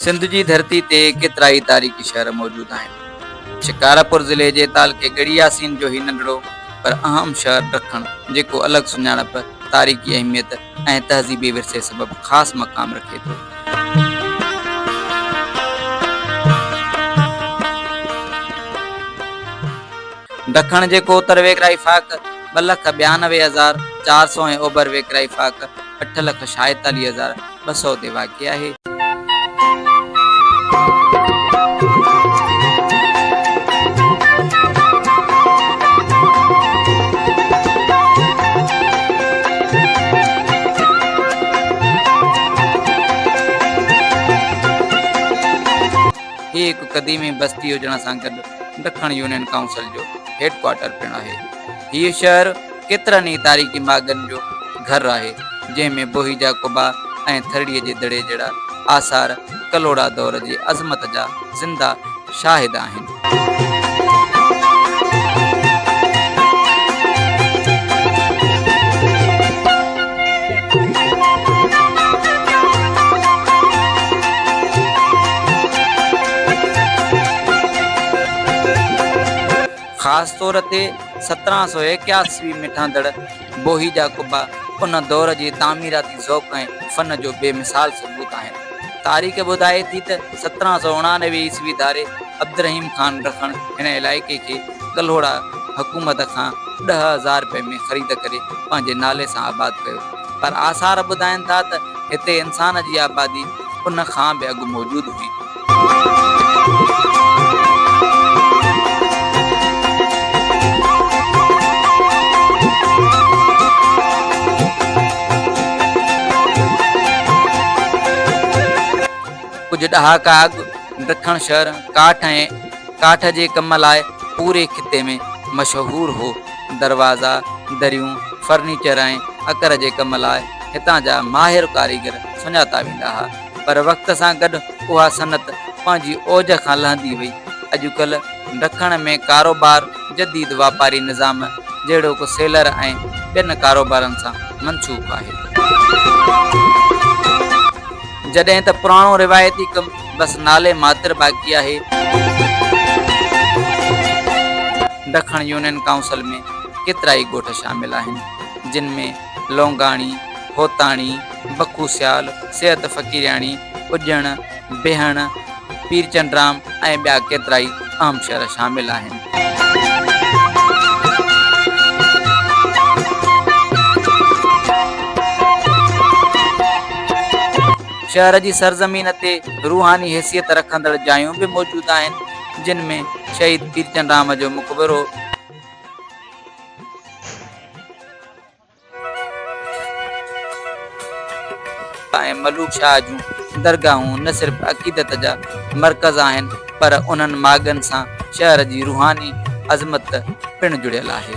सिंध जी धरती ते केतिरा ई तारीख़ी शहर मौजूद आहिनि। शिकारपुर ज़िले जे तालुके गढ़ियासीन जो ही नंढड़ो पर अहम शहर ॾखण, जेको अलॻि सुञाणप, तारीख़ी अहमियत ऐं तहज़ीबी विरसे सबबि ख़ासि मक़ाम रखे थो। ॾखण जेको उत्तर वेकिरा इफ़ाक़ 2,92,400 ऐं ओभर वेकिरा इफ़ाक़ 8,46,200 ते वाक़िअ आहे। हिकु क़दीमी बस्ती हुजण सां गॾु ॾखण यूनियन काउंसिल जो हेडक्वार्टर पिणु आहे। हीउ शहर केतिरनि ई तारीख़ी माॻनि जो घर आहे, जंहिंमें बोहीजा कुबा ऐं थरड़ीअ जे दड़े जहिड़ा आसार कलोड़ा दौर जी अज़मत जा ज़िंदा शाहिद आहिनि। ख़ास तौर ते 1781 में ठहंदड़ बोहीजा कुबा उन दौर जे तामीराती ज़ौक़ ऐं फ़न जो बेमिसाल सबूत आहिनि। तारीख़ ॿुधाए थी त 1789 ईस्वी धारे अब्दुर्रहीम ख़ान ॾखण हिन इलाइक़े खे कल्होड़ा हुकूमत खां 10,000 रुपए में ख़रीद करे पंहिंजे नाले सां आबाद कयो, पर आसार ॿुधाइनि था त हिते इंसान जी आबादी उन खां बि अॻु मौजूदु हुई। कुछ ॾहाका अॻु ॾखण शहर काठ जे कम लाइ पूरे खिते में मशहूर हो। दरवाज़ा, दरियूं, फर्नीचर ऐं अकर जे कम लाइ हितां जा माहिर कारीगर सुञाता वेंदा हुआ, पर वक़्त सां गॾु उहा सनत पंहिंजी ओज खां लहंदी वई। अॼुकल्ह ॾखण में कारोबार जदीद वापारी निज़ाम जहिड़ो सेलर ऐं ॿियनि कारोबारनि सां मनसूब आहे, जॾहिं त पुराणो रिवायती कम बस नाले मात्र बाक़ी आहे। ॾखण यूनियन काउंसिल में केतिरा ई ॻोठ शामिल आहिनि, जिन में लोंगाणी, होताणी, बखूसियाल, सेहत फ़कीरियाणी, उजण, बेहण, पीरचंदराम ऐं ॿिया केतिरा ई अहम शहर शामिल आहिनि। शहर जी सरज़मीन ते रूहानी हैसियत रखंदड़ जायूं बि मौजूद आहिनि, जिन में शहीद पीरचंदराम जो मक़बरो, ऐं मलूक शाह जूं दरगाहूं न सिर्फ़ अक़ीदत जा मर्कज़ आहिनि, पर उन्हनि माॻनि सां शहर जी रूहानी अज़मत पिणु जुड़ियल आहे।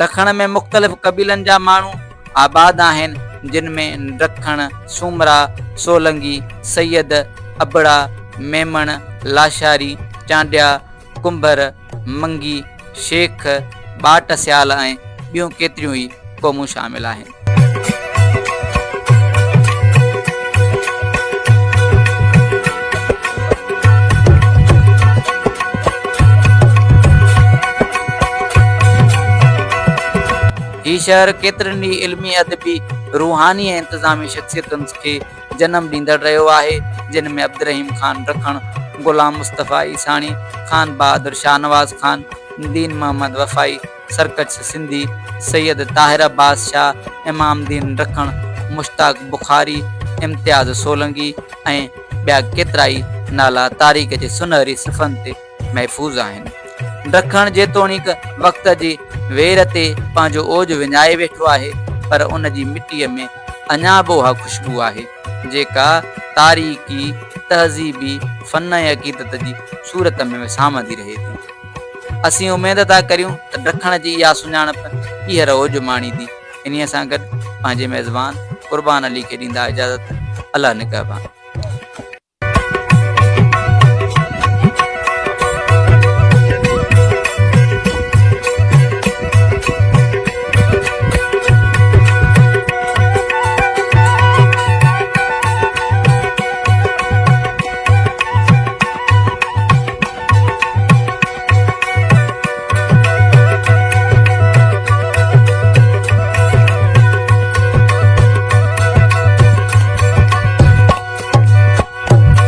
ॾखण में मुख़्तलिफ़ क़बीलनि जा माण्हू आबाद आहिनि, जिन में ॾखण, सूमरा, सोलंगी, सैयद, अबड़ा, मेमण, लाशारी, चांडिया, कुंभर, मंगी, शेख, बाट सियाल ऐं ॿियूं केतिरियूं ई क़ौमूं शामिल आहिनि। ही शहर केतिरनि ई इल्मी, अदबी, रूहानी ऐं इंतज़ामी शख़्सियतुनि खे जनम ॾींदड़ रहियो आहे, जिन में अब्दुर्रहीम ख़ान ॾखण, ग़ुलाम मुस्तफ़ा ईसाणी, ख़ान बहादुर शाहनवाज़ ख़ान, दीन मोहम्मद वफ़ाई, सरकश सिंधी, सैयद ताहिर अब्बास शाह, इमाम दीन ॾखण, मुश्ताक बुखारी, इम्तियाज़ सोलंगी ऐं ॿिया केतिरा ई नाला तारीख़ जे सुनहरी सिफ़नि ते महफ़ूज़ आहिनि। ॾखण जेतोणीक वक़्त जी वेर ते पंहिंजो ओज विञाए वेठो आहे, पर उन जी मिटीअ में अञा बि उहा ख़ुशबू आहे, जेका तारीख़ी, तहज़ीबी, फ़न ऐं अक़ीदत जी सूरत में विसामंदी रहे थी। असीं उमेद था करियूं त ॾखण जी इहा सुञाणप ईअं रोज़ माणींदी। इन्हीअ सां गॾु पंहिंजे मेज़बान क़ुर्बान अली खे ॾींदा इजाज़त। अल्लाह निगहबान।